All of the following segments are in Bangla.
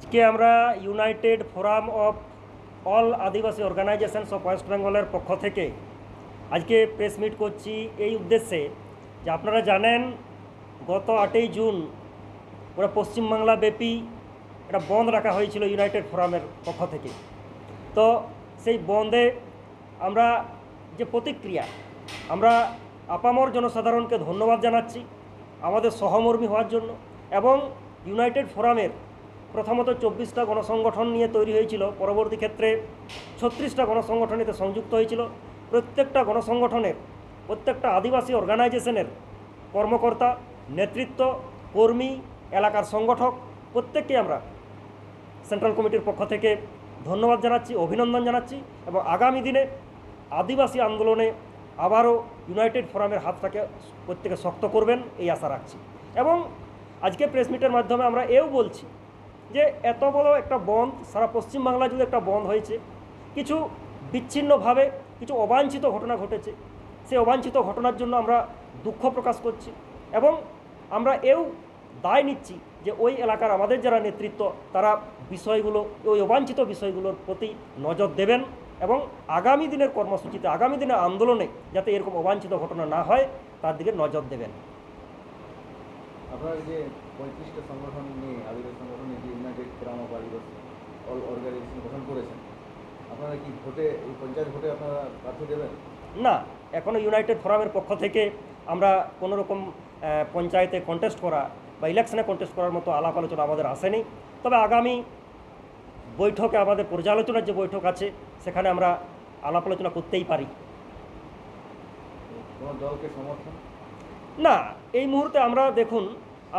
আজকে আমরা United Forum of All Adivasi organisations of West বেঙ্গলের পক্ষ থেকে আজকে প্রেস মিট করছি এই উদ্দেশ্যে যে আপনারা জানেন গত 8ই জুন পুরো পশ্চিমবাংলা ব্যাপী একটা বন্ধ রাখা হয়েছিল ইউনাইটেড ফোরামের পক্ষ থেকে। তো সেই বন্ধে আমরা যে প্রতিক্রিয়া, আমরা আপামর জনসাধারণকে ধন্যবাদ জানাচ্ছি আমাদের সহমর্মী হওয়ার জন্য। এবং ইউনাইটেড ফোরামের প্রথমত 24টা গণসংগঠন নিয়ে তৈরি হয়েছিল, পরবর্তী ক্ষেত্রে 36টা গণসংগঠন এতে সংযুক্ত হয়েছিল। প্রত্যেকটা গণসংগঠনের, প্রত্যেকটা আদিবাসী অর্গানাইজেশনের কর্মকর্তা, নেতৃত্ব, কর্মী, এলাকার সংগঠক প্রত্যেককে আমরা সেন্ট্রাল কমিটির পক্ষ থেকে ধন্যবাদ জানাচ্ছি, অভিনন্দন জানাচ্ছি। এবং আগামী দিনে আদিবাসী আন্দোলনে আবারও ইউনাইটেড ফোরামের হাতটাকে প্রত্যেকে শক্ত করবেন এই আশা রাখছি। এবং আজকে প্রেস মিটের মাধ্যমে আমরা এও বলছি যে এত বড় একটা বন্ধ, সারা পশ্চিমবাংলা জুড়ে একটা বন্ধ হয়েছে, কিছু বিচ্ছিন্নভাবে কিছু অবাঞ্ছিত ঘটনা ঘটেছে। সেই অবাঞ্ছিত ঘটনার জন্য আমরা দুঃখ প্রকাশ করছি এবং আমরা এও দায় নিচ্ছি যে ওই এলাকার আমাদের যারা নেতৃত্ব তারা বিষয়গুলো, ওই অবাঞ্ছিত বিষয়গুলোর প্রতি নজর দেবেন এবং আগামী দিনের কর্মসূচিতে, আগামী দিনের আন্দোলনে যাতে এরকম অবাঞ্ছিত ঘটনা না হয় তার দিকে নজর দেবেন। আপনারা যে 35টা সংগঠন নিয়ে, আদিবাসী সংগঠন নিয়ে যে United Forum of Adivasi All organisation গঠন করেছেন, আপনারা কি ভোটে, এই পঞ্চায়েত ভোটে আপনারা প্রার্থী দেবেন? না, এখনও ইউনাইটেড ফোরামের পক্ষ থেকে আমরা কোনো রকম পঞ্চায়েতে কন্টেস্ট করা বা ইলেকশনে কন্টেস্ট করার মতো আলাপ আলোচনা আমাদের আসেনি। তবে আগামী বৈঠকে, আমাদের পর্যালোচনার যে বৈঠক আছে, সেখানে আমরা আলাপ আলোচনা করতেই পারি। কোনো দলকে সমর্থন? না, এই মুহূর্তে আমরা দেখুন,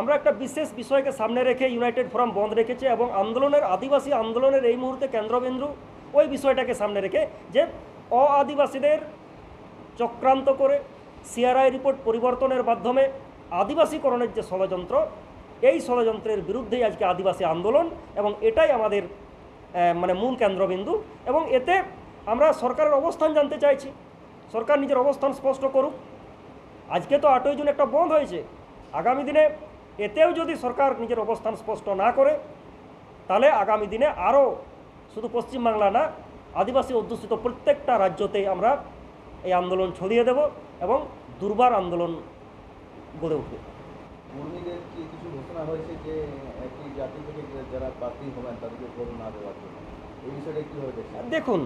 আমরা একটা বিশেষ বিষয়কে সামনে রেখে ইউনাইটেড ফোরাম বন্ধ রেখেছে এবং আন্দোলনের, আদিবাসী আন্দোলনের এই মুহূর্তে কেন্দ্রবিন্দু ওই বিষয়টাকে সামনে রেখে যে আদিবাসীদের চক্রান্ত করে সিআরআই রিপোর্ট পরিবর্তনের মাধ্যমে আদিবাসীকরণের যে ষড়যন্ত্র, এই ষড়যন্ত্রের বিরুদ্ধেই আজকে আদিবাসী আন্দোলন এবং এটাই আমাদের মূল কেন্দ্রবিন্দু। এবং এতে আমরা সরকারের অবস্থান জানতে চাইছি, সরকার নিজের অবস্থান স্পষ্ট করুক। আজকে তো 8ই জুন একটা বন্ধ হয়েছে, আগামী দিনে এতেও যদি সরকার নিজের অবস্থান স্পষ্ট না করে তাহলে আগামী দিনে আরও শুধু পশ্চিমবাংলা না, আদিবাসী অধ্যুষিত প্রত্যেকটা রাজ্যতেই আমরা এই আন্দোলন ছড়িয়ে দেব এবং দুর্বার আন্দোলন গড়ে উঠবে। কর্মীদের কি কিছু ঘোষণা হয়েছে যে একটি জাতি থেকে যারা প্রার্থী হবেন তাদেরকে ভোট না দেওয়ার জন্য? এই বিষয়টা কীভাবে দেখছেন? দেখুন,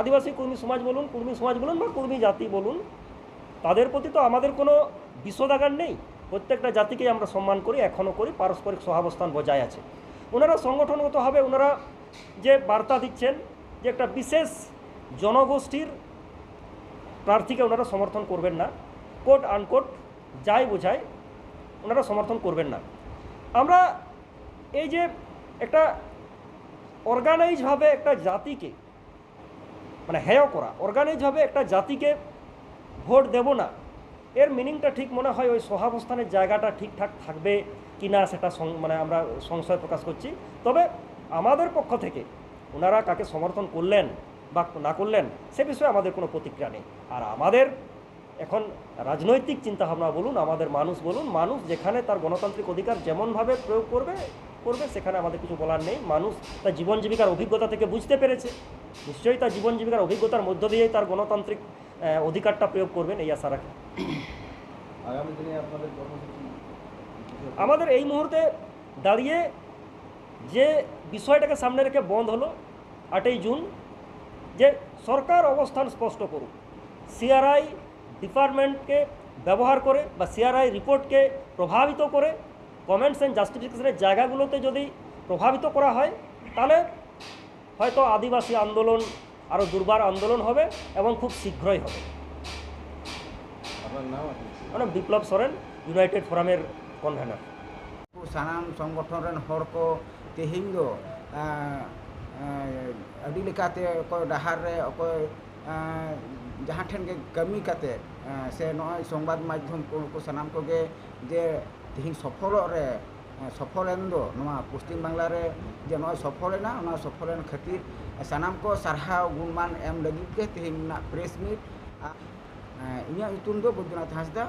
আদিবাসী কর্মী সমাজ বলুন, কর্মী সমাজ বলুন বা কর্মী জাতি বলুন, তাদের প্রতি তো আমাদের কোনো বিষোদাগার নেই। প্রত্যেকটা জাতিকেই আমরা সম্মান করি, এখনও করি, পারস্পরিক সহাবস্থান বজায় আছে। ওনারা সংগঠনগতভাবে ওনারা যে বার্তা দিচ্ছেন যে একটা বিশেষ জনগোষ্ঠীর প্রার্থীকে ওনারা সমর্থন করবেন না, কোট আনকোট যাই বোঝায় ওনারা সমর্থন করবেন না। আমরা এই যে একটা অর্গানাইজভাবে একটা জাতিকে হেয় করা, অর্গানাইজভাবে একটা জাতিকে ভোট দেব না, এর মিনিংটা ঠিক মনে হয় ওই সহাবস্থানের জায়গাটা ঠিকঠাক থাকবে কি না সেটা আমরা সংশয় প্রকাশ করছি। তবে আমাদের পক্ষ থেকে ওনারা কাকে সমর্থন করলেন বা না করলেন সে বিষয়ে আমাদের কোনো প্রতিক্রিয়া নেই। আর আমাদের এখন রাজনৈতিক চিন্তাভাবনা বলুন, আমাদের মানুষ বলুন, মানুষ যেখানে তার গণতান্ত্রিক অধিকার যেমনভাবে প্রয়োগ করবে সেখানে আমাদের কিছু বলার নেই। মানুষ তার জীবন জীবিকার অভিজ্ঞতা থেকে বুঝতে পেরেছে, নিশ্চয়ই তার জীবন জীবিকার অভিজ্ঞতার মধ্য দিয়েই তার গণতান্ত্রিক অধিকারটা প্রয়োগ করবেন এই আশা রাখি। আগামী দিনে আপনাদের কর্মসূচি? আমাদের এই মুহূর্তে দাঁড়িয়ে যে বিষয়টাকে সামনে রেখে বন্ধ হলো 8ই জুন, যে সরকার অবস্থান স্পষ্ট করুক। সিআরআই ডিপার্টমেন্টকে ব্যবহার করে বা সিআরআই রিপোর্টকে প্রভাবিত করে কমেন্টস অ্যান্ড জাস্টিফিকেশনের জায়গাগুলোতে যদি প্রভাবিত করা হয় তাহলে হয়তো আদিবাসী আন্দোলন আরও দুর্বার আন্দোলন হবে এবং খুব শীঘ্রই হবে। আপনার নাম? মানে বিপ্লব সরেন, ইউনাইটেড ফোরামের কনভেনর। सानाम संगठन रेन हर को तेहिंग दो अड़ी लेकाते अकोय डाहार रे अकोय जहाँ ठेन के कमी काते से नय संबाद माध्यम को सानाम को गे जे तेहिंग सफल एन दो नवा पश्चिम बांग्ला रे जे नय सफल ना ओना सफल एन खातिर सानाम को सारहाव गुणमान एम लगी के तेहिंग ना प्रेस मीट इन्या इतुन दो बैद्यनाथ हांसदा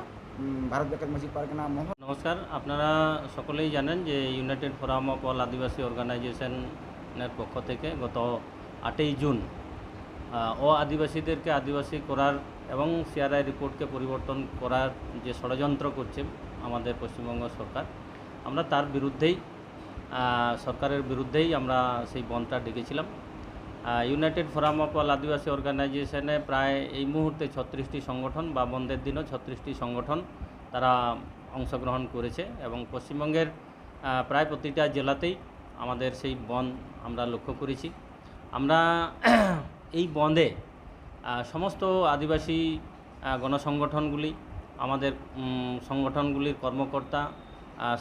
ভারত জাকাত মসজিদ পারগানা মহল। নমস্কার, আপনারা সকলেই জানেন যে ইউনাইটেড ফোরাম অফ অল আদিবাসী অর্গানাইজেশনের পক্ষ থেকে গত 8ই জুন আদিবাসীদেরকে আদিবাসী করার এবং সিআরআই রিপোর্টকে পরিবর্তন করার যে ষড়যন্ত্র করছে আমাদের পশ্চিমবঙ্গ সরকার, আমরা তার বিরুদ্ধেই সরকারের বিরুদ্ধেই আমরা সেই বনটা ডেকেছিলাম। ইউনাইটেড ফোরাম অফ অল আদিবাসী অর্গানাইজেশনে প্রায় এই মুহূর্তে 36টি সংগঠন বা বন্ধের দিনও 36টি সংগঠন তারা অংশগ্রহণ করেছে এবং পশ্চিমবঙ্গের প্রায় প্রতিটা জেলাতেই আমাদের সেই বন্ধ আমরা লক্ষ্য করেছি। আমরা এই বন্ধে সমস্ত আদিবাসী গণসংগঠনগুলি, আমাদের সংগঠনগুলির কর্মকর্তা,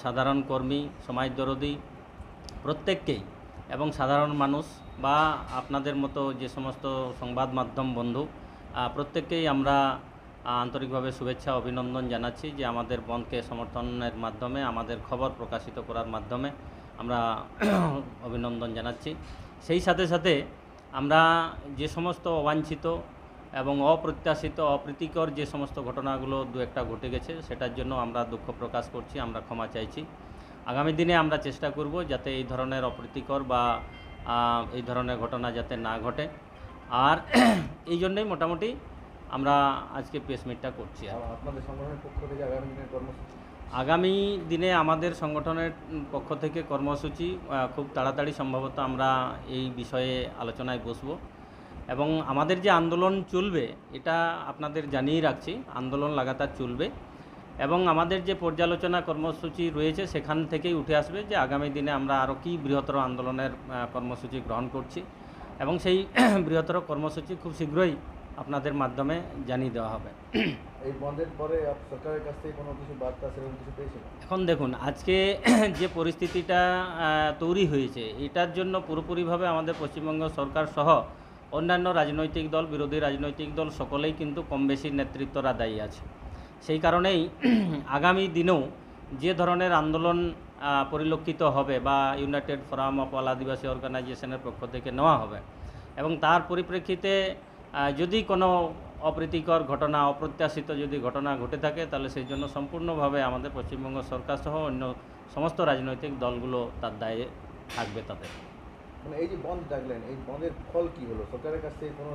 সাধারণ কর্মী, সমাজদরদী প্রত্যেককেই এবং সাধারণ মানুষ বা আপনাদের মতো যে সমস্ত সংবাদ মাধ্যম বন্ধু প্রত্যেককেই আমরা আন্তরিকভাবে শুভেচ্ছা অভিনন্দন জানাচ্ছি যে আমাদের বন্ধকে সমর্থনের মাধ্যমে, আমাদের খবর প্রকাশিত করার মাধ্যমে আমরা অভিনন্দন জানাচ্ছি। সেই সাথে সাথে আমরা যে সমস্ত অবাঞ্ছিত এবং অপ্রত্যাশিত, অপ্রীতিকর যে সমস্ত ঘটনাগুলো দু একটা ঘটে গেছে সেটার জন্য আমরা দুঃখ প্রকাশ করছি, আমরা ক্ষমা চাইছি। আগামী দিনে আমরা চেষ্টা করব যাতে এই ধরনের অপ্রীতিকর বা এই ধরনের ঘটনা যাতে না ঘটে। আর এই জন্যই মোটামুটি আমরা আজকে প্রেস মিটটা করছি। আর আপনাদের সংগঠনের পক্ষ থেকে আগামী দিনের কর্মসূচি? আগামী দিনে আমাদের সংগঠনের পক্ষ থেকে কর্মসূচি খুব তাড়াতাড়ি সম্ভবত আমরা এই বিষয়ে আলোচনায় বসবো এবং আমাদের যে আন্দোলন চলবে এটা আপনাদের জানিয়ে রাখছি, আন্দোলন লাগাতার চলবে এবং আমাদের যে পর্যালোচনা কর্মসূচি রয়েছে সেখান থেকেই উঠে আসবে যে আগামী দিনে আমরা আরও কী বৃহত্তর আন্দোলনের কর্মসূচি গ্রহণ করছি এবং সেই বৃহত্তর কর্মসূচি খুব শীঘ্রই আপনাদের মাধ্যমে জানিয়ে দেওয়া হবে। এই বন্ধের পরে সরকারের কাছ থেকে কোনো কিছু বার্তা সেরকম কিছু পেয়েছেন? এখন দেখুন, আজকে যে পরিস্থিতিটা তৈরি হয়েছে এটার জন্য পুরোপুরিভাবে আমাদের পশ্চিমবঙ্গ সরকার সহ অন্যান্য রাজনৈতিক দল, বিরোধী রাজনৈতিক দল সকলেই কিন্তু কম বেশি নেতৃত্বরা দায়ী আছে। সেই কারণেই আগামী দিনেও যে ধরনের আন্দোলন পরিলক্ষিত হবে বা ইউনাইটেড ফোরাম অফ অল আদিবাসী অর্গানাইজেশনের পক্ষ থেকে নেওয়া হবে এবং তার পরিপ্রেক্ষিতে যদি কোনো অপ্রীতিকর ঘটনা, অপ্রত্যাশিত যদি ঘটনা ঘটে থাকে তাহলে সেই জন্য সম্পূর্ণভাবে আমাদের পশ্চিমবঙ্গ সরকার সহ অন্য সমস্ত রাজনৈতিক দলগুলো তার দায়ে থাকবে তাদের। মানে এই যে বন্ধ ডাকলেন, এই বন্ধের ফল কি হলো? সরকারের কাছ থেকে কোনো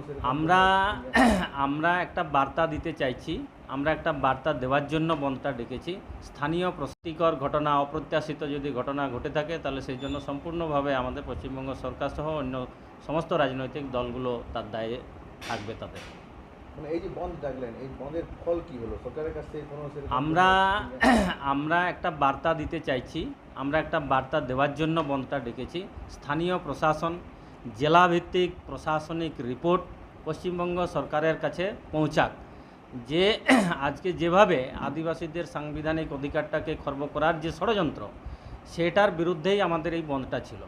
আমরা একটা বার্তা দিতে চাইছি, আমরা একটা বার্তা দেওয়ার জন্য বন্ধটা ডেকেছি। স্থানীয় প্রস্তুতিকর ঘটনা, অপ্রত্যাশিত যদি ঘটনা ঘটে থাকে তাহলে সেই জন্য সম্পূর্ণভাবে আমাদের পশ্চিমবঙ্গ সরকার সহ অন্য সমস্ত রাজনৈতিক দলগুলো তার দায়ে থাকবে তাদের। মানে এই যে বন্ধ ডাকলেন, এই বন্ধের ফল কি হলো? সরকারের কাছ থেকে কোনো আমরা একটা বার্তা দিতে চাইছি, আমরা একটা বার্তা দেওয়ার জন্য বন্ধটা ডেকেছি। স্থানীয় প্রশাসন, জেলাভিত্তিক প্রশাসনিক রিপোর্ট পশ্চিমবঙ্গ সরকারের কাছে পৌঁছাক যে আজকে যেভাবে আদিবাসীদের সাংবিধানিক অধিকারটাকে খর্ব করার যে ষড়যন্ত্র সেটার বিরুদ্ধেই আমাদের এই বন্ধটা ছিল।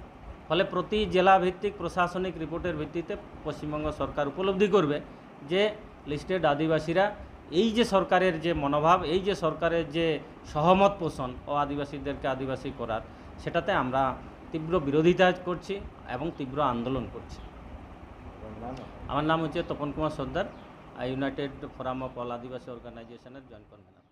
ফলে প্রতি জেলাভিত্তিক প্রশাসনিক রিপোর্টের ভিত্তিতে পশ্চিমবঙ্গ সরকার উপলব্ধি করবে যে লিস্টেড আদিবাসীরা এই যে সরকারের যে মনোভাব, এই যে সরকারের যে সহমত পোষণ ও আদিবাসীদেরকে আদিবাসী করার, সেটাতে আমরা তীব্র বিরোধিতা করছি এবং তীব্র আন্দোলন করছি। আমার নাম হচ্ছে তপন কুমার সর্দার, ইউনাইটেড ফোরাম অফ অল আদিবাসী অর্গানাইজেশনের জয়েন্ট কনভেনর।